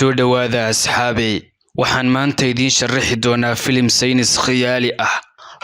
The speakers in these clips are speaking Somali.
soo dhawaada asxaabey, waxaan maanta idiin sharaxi doonaa filim saynis khiyaali ah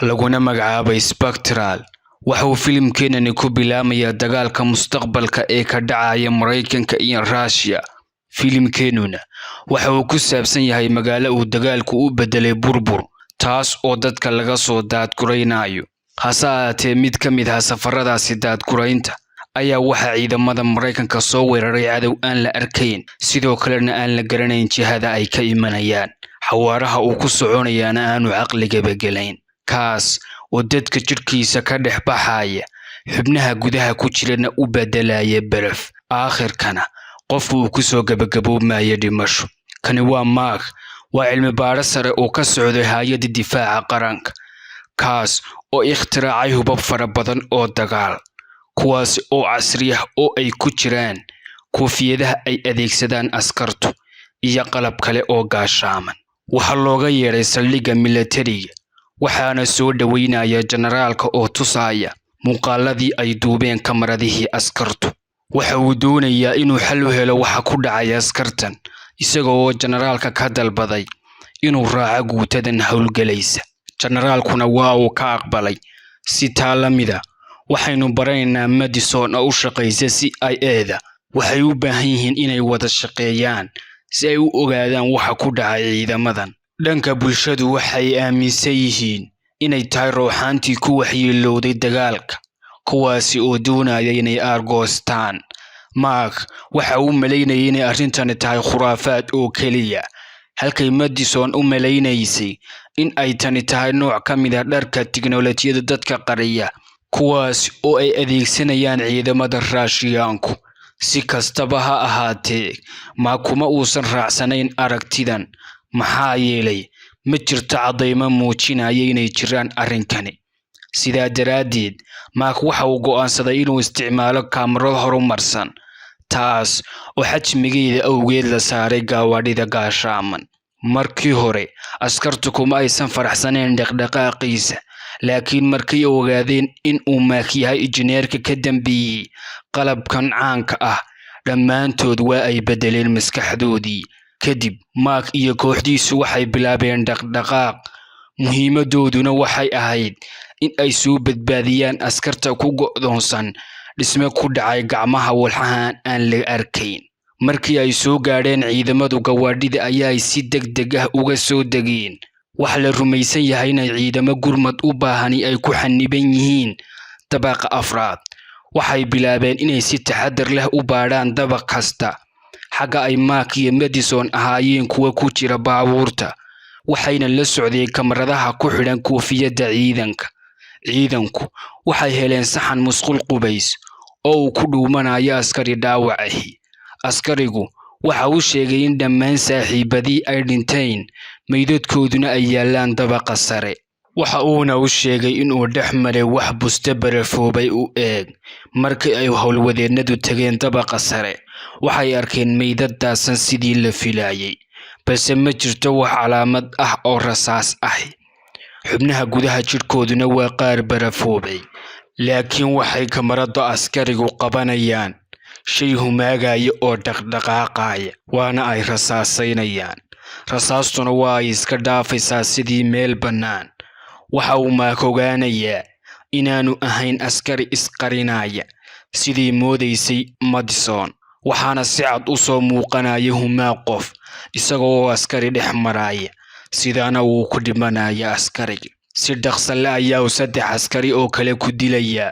laguna magacaabay Spectral. waxa uu filimkeenani ku bilaamayaa dagaalka mustaqbalka ee ka dhacaya Mareykanka iyo Russia. filimkeenuna waxa uu ku saabsan yahay magaalo uu dagaalku u bedelay burbur, taas oo dadka laga soo daadguraynayo. hase ahaatee mid ka mid ah safaradaasi daadguraynta ayaa waxa ciidamada Mareykanka soo weeraray cadow aan la arkayn, sidoo kalena aan la garanayn jihada ay ka imanayaan. xawaaraha uu ku soconayaana aanu caqligaba gelayn, kaas oo dadka jirkiisa ka dhex baxaya, xubnaha gudaha ku jirana u bedelaya baraf, aakhirkana qofku uu ku soo gabagaboobmaya dhimasho. kani waa Mark, waa cilmi baadho sare oo ka socday hay'adda difaaca qaranka, kaas oo ikhtiraacay hubab fara badan oo dagaal, kuwaas oo casri ah oo ay ku jiraan koofiyadaha ay adeegsadaan askartu iyo qalab kale oo gaashaaman. waxaa looga yeeray saldhigga militariga, waxaana soo dhaweynaya generaalka oo tusaya muuqaaladii ay duubeen kamaradihii askartu. waxa uu doonayaa inuu xal u helo waxa ku dhacay askartan, isaga oo generaalka ka dalbaday inuu raaco guutadan howlgalaysa. generaalkuna waa uu ka aqbalay. si taa la mida waxaynu baranaynaa Madison oo u shaqaysa CIA-da. waxay u baahan yihiin inay wada shaqeeyaan si ay u ogaadaan waxa ku dhacay ciidamadan. dhanka bulshadu waxay aaminsan yihiin inay tahay ruuxaantii ku waxyeelowday dagaalka, kuwaasi oo doonaya inay aargoostaan. Mark waxa uu maleynayay inay arrintani tahay khuraafaad oo keliya, halkay Madison u maleynaysay in ay tani tahay nooc ka mid ah dharka tiknoolajiyada dadka qariya, kuwaas oo ay adeegsanayaan ciidamada Russiaanku. si kastaba ha ahaatee, Mark kuma uusan raacsanayn aragtidan, maxaa yeelay ma jirto caddaymo muujinaya inay jiraan arrinkani. sidaa daraaddeed, Mark waxa uu go'aansaday inuu isticmaalo kamarad horumarsan, taas oo xajmigeeda awgeed la saaray gawaadhida gaashaaman. markii hore askartu kuma aysan faraxsanayn dhaqdhaqaaqiisa, laakiin markay ogaadeen in uu Mark yahay injineerka ka dambeeyay qalabkan caanka ah, dhammaantood waa ay bedeleen maskaxdoodii. kadib Mark iyo kooxdiisu waxay bilaabeen dhaqdhaqaaq, muhiimadooduna waxay ahayd in ay soo badbaadiyaan askarta ku go'doonsan dhisme ku dhacay gacmaha walxahan aan la arkayn. markii ay soo gaadheen ciidamadu gawaadhida ayaa ay si degdeg ah uga soo degeen. waxa la rumaysan yahay in ciidamo gurmad u baahani ay ku xaniban yihiin dabaqa afraad. waxay bilaabeen inay si taxadar leh u baadhaan dabaq kasta. xagga ay Mark iyo Madison ahaayeen kuwa ku jira baabuurta, waxayna la socdeen kamaradaha ku xidhan koofiyadda ciidanka. ciidanku waxay heleen saxan musqul qubays oo uu ku dhuumanayo askari dhaawac ahi. askarigu waxa uu sheegay in dhammaan saaxiibadii ay dhinteen, meydadkooduna ay yaalaan dabaqa sare. waxa uuna u sheegay inuu dhex maray wax buste barafoobay u eeg. markii ay howlwadeennadu tageen dabaqa sare, waxay arkeen meydad daadsan sidii la filayay, balse ma jirto wax calaamad ah oo rasaas ahi. xubnaha gudaha jirkooduna waa qaar barafoobay, laakiin waxay kamarada askarigu qabanayaan shay humaagaya oo dhaqdhaqaaqaya, waana ay rasaasaynayaan. rasaastuna waa ay iska dhaafaysaa sidii meel bannaan. waxa uu Mark ogaanayaa inaanu ahayn askari isqarinaya sidii moodaysay Madison, waxaana si cad u soo muuqanaya humaag qof isagoo askari dhex maraya, sidaana wuu ku dhimanaya askarigi. si dhaqso leh ayaa uu 3 askari oo kale ku dilayaa.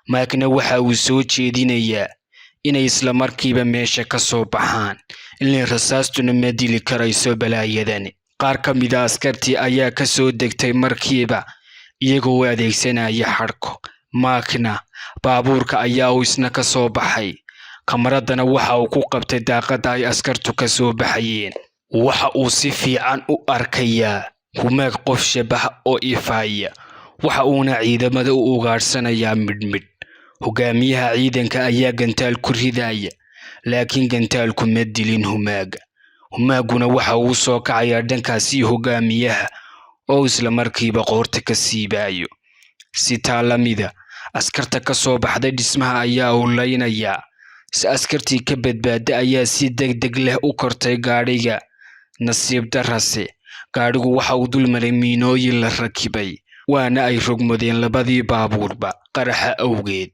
Markna waxa uu soo jeedinayaa inay isla markiiba meesha ka soo baxaan, ilaa rasaastuna ma dili karayso balaayadani. qaar ka mid ah askartii ayaa ka soo degtay markiiba iyagoo adeegsanaya xadhko. Markna baabuurka ayaa uu isna ka soo baxay, kamaradana waxa uu ku qabtay daaqadda ay askartu ka soo baxayeen. waxa uu si fiican u arkayaa humaag qof shabaha oo ifaya, waxa uuna ciidamada u ugaadhsanayaa midhmidh. hogaamiyaha ciidanka ayaa gantaal ku ridaya, laakiin gantaalku ma dilin humaaga. humaaguna waxa uu soo kacayaa dhankaasi hogaamiyaha oo isla markiiba qoorta ka siibayo. si taa la mida askarta ka soo baxday dhismaha ayaa u leynayaa, si askartii ka badbaada ayaa si degdeg leh u kortay gaadhiga. Nasiib darrase, gaadhigu waxa uu dul maray miinooyin la rakibay, waana ay rogmadeen labadii baabuurba qaraxa awgeed.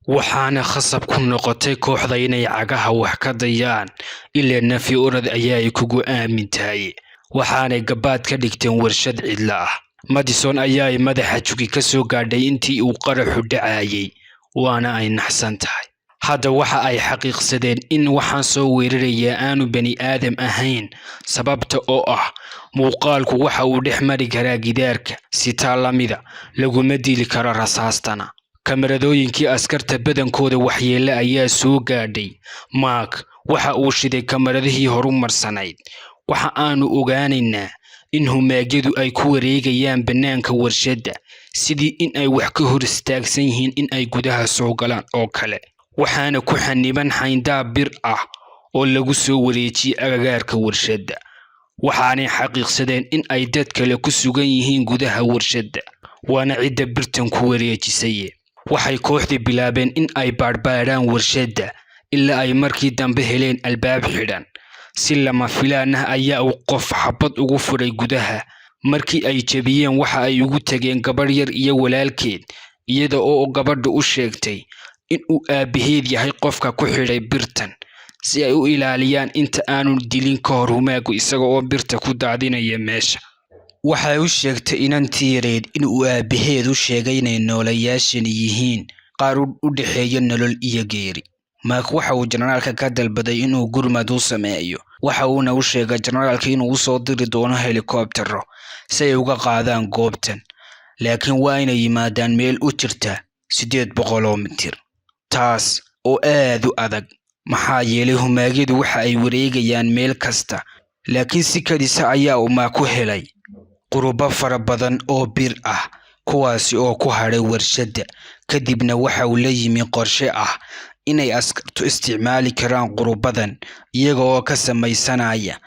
waxaana khasab ku noqotay kooxda inay cagaha wax ka dayaan, ilaa nafi orad ayaa ay kugu aamintahay. waxaanay gabaad ka dhigteen warshad cidla ah. Madison ayaa ay madaxa jugi ka soo gaadhay intii uu qaraxu dhacayay, waana ay naxsan tahay. hadda waxa ay xaqiiqsadeen in waxaan soo weeraraya aanu bani aadam ahayn, sababta oo ah muuqaalku waxa uu dhex mari karaa gidaarka, sitaa lamida laguma dili karo rasaastana. kamaradooyinkii askarta badankooda waxyeelle ayaa soo gaadhay. Mark waxa uu shiday kamaradihii horumarsanayd. waxa aanu ogaanaynaa in humaagyadu ay ku wareegayaan bannaanka warshadda, sidii in ay wax ka hor istaagsan yihiin in ay gudaha soo galaan oo kale. waxaana ku xaniban xayndaab bir ah oo lagu soo wareejiyay agagaarka warshadda. waxaanay xaqiiqsadeen in ay dad kale ku sugan yihiin gudaha warshadda, waana cidda birtan ku wareejisay. waxay kooxdii bilaabeen in ay baadhbaadhaan warshadda ilaa ay markii dambe heleen albaab xidhan. si lama filaan ah ayaa uu qof xabad ugu furay gudaha. markii ay jabiyeen waxa ay ugu tageen gabadh yar iyo walaalkeed, iyada oo gabadhu u sheegtay in uu aabaheed yahay qofka ku xidhay birtan, si ay u ilaaliyaan inta aanu dilin ka hor humaagu isaga oo birta ku daadinaya meesha. waxay u sheegtay inantii yareed in uu aabaheed u sheegay inay noolayaashani yihiin qaar u dhexeeya nolol iyo geeri. Mark waxa uu generaalka ka dalbaday inuu gurmad u sameeyo. waxa uuna u sheegay generaalka inuu soo diri doono helikobtero si ay uga qaadaan goobtan, laakiin waa inay yimaadaan meel u jirta 800 mitir, taas oo aad u adag maxaa yeelay humaagyadu waxa ay wareegayaan meel kasta. laakiin si kadisa ayaa uu Mark ku helay qurubo fara badan oo bir ah, kuwaasi oo ku hadhay warshadda. kadibna waxa uu la yimi qorshe ah inay askartu isticmaali karaan qurubadan iyaga oo ka samaysanaya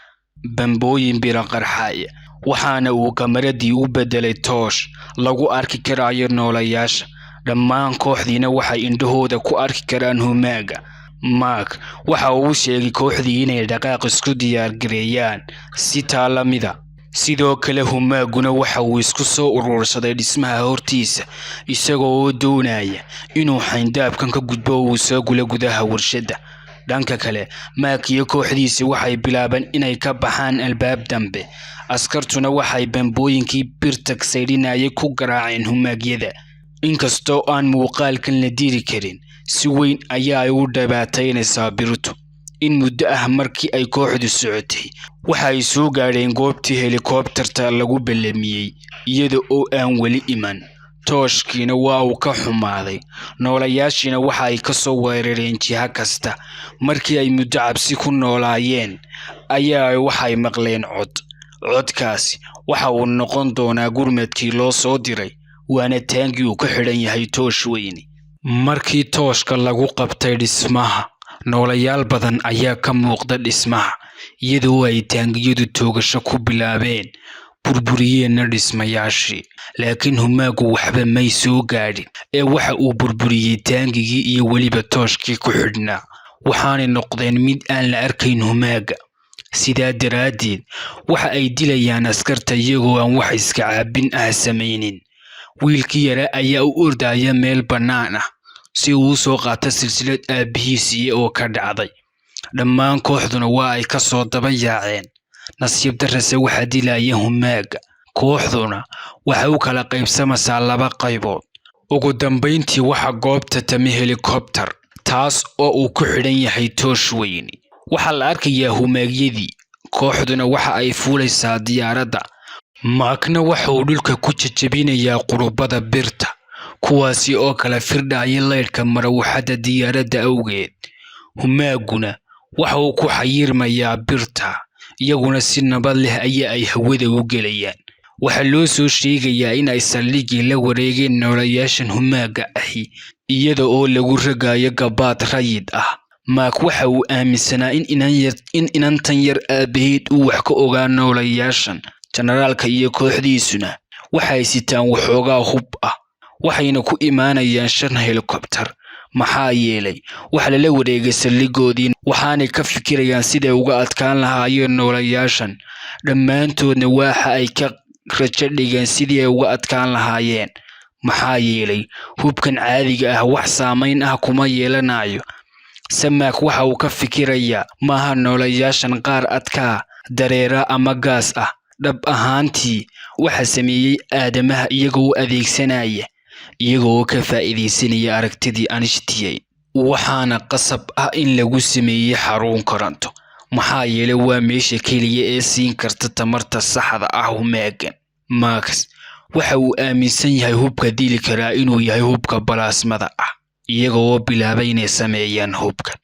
bambooyin bira qarxaya. waxaana uu kamaradii u bedelay toosh lagu arki karayo noolayaasha. dhammaan kooxdiina waxay indhahooda ku arki karaan humaaga. Mark waxa uu sheegay kooxdii inay dhaqaaq isku diyaar gareeyaan si taalamida. sidoo kale humaaguna waxa uu isku soo urursaday dhismaha hortiisa, isagoo oo doonaya inuu xayndaabkan ka gudbo uu soo gula gudaha warshadda. dhanka kale, Mark iyo kooxdiisi waxay bilaabeen inay ka baxaan albaab dambe. askartuna waxay bambooyinkii birta saydhinayay ku garaaceen humaagyada. inkastoo aan muuqaalkan la diri karin, si weyn ayaa ay u dhibaataynaysaa birtu. in muddo ah markii ay kooxdu socotay, waxa ay soo gaadheen goobtii helikobtarta lagu ballamiyay, iyada oo aan weli iman. tooshkiina waa uu ka xumaaday. noolayaashiina waxa ay ka soo weerareen jiha kasta. markii ay muddo cabsi ku noolaayeen ayaa waxay maqleen cod. codkaasi waxa uu noqon doonaa gurmadkii loo soo diray, waana taangii uu ka xidhan yahay toosh weyni. markii tooshka lagu qabtay dhismaha, noolayaal badan ayaa ka muuqda dhismaha, iyadoo ay taangiyadu toogasho ku bilaabeen, burburiyeenna dhismayaashii. laakiin humaagu waxba may soo gaadhin, ee waxa uu burburiyey taangigii iyo weliba tooshkii ku xidhnaa. waxaanay noqdeen mid aan la arkayn humaaga. sidaa daraaddeed waxa ay dilayaan askarta iyagoo aan wax iska caabin ah samaynin. wiilkii yaraa ayaa u ordaya meel bannaan ah si uu soo qaato silsilad aabihiisii oo ka dhacday. dhammaan kooxduna waa ay ka soo daba yaaceen. nasiib darrase waxaa dilaya humaaga. kooxduna waxay u kala qaybsamaysaa 2 qaybood. ugu dambayntii waxa goobta tami helikobtar, taas oo uu ku xidhan yahay toosh weyni. waxaa la arkayaa humaagyadii. kooxduna waxa ay fuulaysaa diyaaradda. Markna waxa uu dhulka ku jajabinayaa qurubada birta, kuwaasi oo kala firdhaya leydhka marawaxadda diyaaradda awgeed. humaaguna waxa uu ku xayirmayaa birta, iyaguna si nabad leh ayaa ay hawada u gelayaan. waxaa loo soo sheegayaa in ay saldhiggii la wareegeen noolayaashan humaaga ahi, iyada oo lagu ragayo gabaad rayid ah. Mark waxa uu aaminsanaa in inantan yar aabaheed uu wax ka ogaa noolayaashan. generaalka iyo kooxdiisuna waxay sitaan waxoogaa hub ah, waxayna ku imaanayaan 5 helikobtar. maxaa yeelay waxa lala wareegay saldhigoodii waxaanay ka fikirayaan siday uga adkaan lahaayeen noolayaashan. Dhammaantoodna waxa ay ka rajo dhigeen sidii ay uga adkaan lahaayeen, maxaa yeelay hubkan caadiga ah wax saamayn ah kuma yeelanayo. Samaak waxa uu ka fikirayaa maaha noolayaashan qaar adkaa, dareera ama gaas ah. Dhab ahaantii waxa sameeyey aadamaha iyagoo u adeegsanaya, iyagoo ka faa'iideysanaya aragtidii Einstein. Waxaana qasab ah in lagu sameeyey xarun koronto, maxaa yeelay waa meesha keliya ee siin karta tamarta saxda ah humaagan. Marx waxa uu aaminsan yahay hubka dili karaa inuu yahay hubka balaasmada ah, iyagoo bilaabay inay sameeyaan hubkan.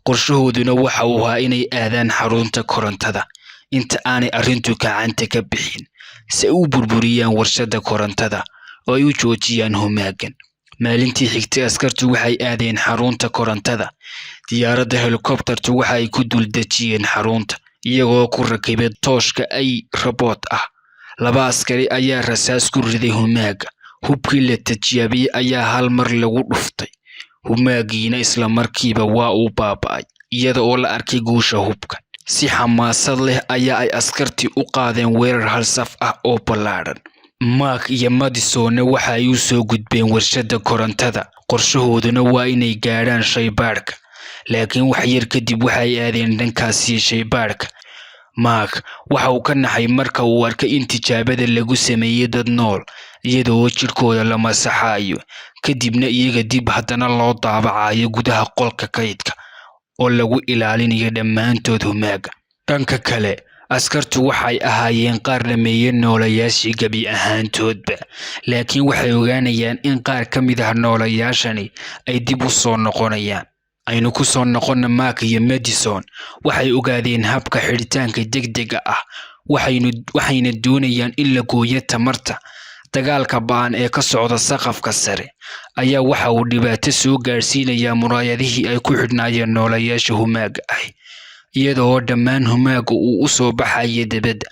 Qorshahooduna waxa uu ahaa inay aadaan xarunta korontada inta aanay arrintu gacanta ka bixin, si ay u burburiyaan warshadda korontada oo ay u joojiyaan humaagan. Maalintii xigtay askartu waxay aadeen xarunta korontada. Diyaaradda helicoptertu waxa ay ku dul dejiyeen xarunta iyagoo ku rakibay tooshka ay robot ah. 2 askari ayaa rasaas ku riday humaaga. Hubkii la tijaabiyey ayaa hal mar lagu dhuftay. Humaagiina isla markiiba waa uu baaba'ay iyada oo la arkay guusha hubka. Si xamaasad leh ayaa ay askartii u qaadeen weerar hal saf ah oo ballaaran. Mark iyo Madison waxa ay u soo gudbeen warshadda korontada. Qorshahooduna waa inay gaadhaan shaybaadhka, laakiin wax yar kadib waxay aadeen dhankaasi shaybaadhka. Mark waxa uu ka naxay marka uu arkay in tijaabada lagu sameeyay dad nool, iyadoo jirkooda la masaxayo, kadibna iyaga dib haddana loo daabacayo gudaha qolka kaydka oo lagu ilaalinayo dhammaantood humaaga. Dhanka kale, askartu waxay ahaayeen qaar dhameeyay noolayaashii gabi ahaantoodba, laakiin waxay ogaanayaan in qaar ka mid ah noolayaashani ay dib u soo noqonayaan. Aynu ku soo noqonna Mark iyo Madison waxay ogaadeen habka xidhitaanka degdega ah, waxayna doonayaan in la gooyo tamarta. Dagaalka ba'an ee ka socda saqafka sare ayaa waxa uu dhibaato soo gaarsiinayaa muraayadihii ay ku xidhnaayeen noolayaasha humaaga ah, iyadoo dhammaan humaaga uu u soo baxaya dibadda.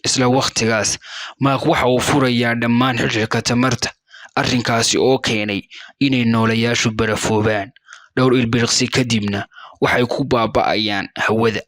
Isla waqtigaas, Mark waxa uu furayaa dhammaan xidhka tamarta, arrinkaasi oo keenay inay noolayaashu barafoobaan. Dhowr ilbiriqsi kadibna waxay ku baaba'ayaan hawada.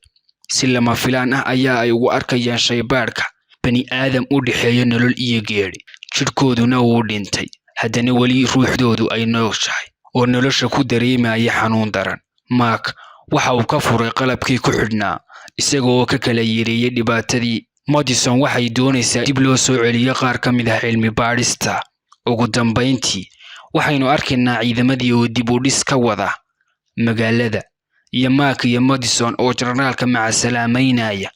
Si lama filaan ah ayaa ay ugu arkayaan shaybaadhka bani aadam u dhexeeya nolol iyo geeri. Jirkooduna wuu dhintay, haddana weli ruuxdoodu ay nooshahay oo nolosha ku dareemaya xanuun daran. Mark waxa uu ka furay qalabkii ku xidhnaa, isagoo ka kala yareeyay dhibaatadii. Madison waxay doonaysaa dib loo soo celiyo qaar ka mid ah cilmi baadhista. Ugu dambeyntii, waxaynu arkaynaa ciidamadii oo dib u dhis ka wada magaalada, iyo Mark iyo Madison oo jarnaalka macasalaameynaya,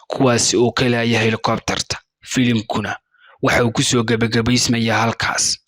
kuwaasi oo kalaya helicopterta. Filimkuna waxa uu ku soo gabagabaysmayaa halkaas.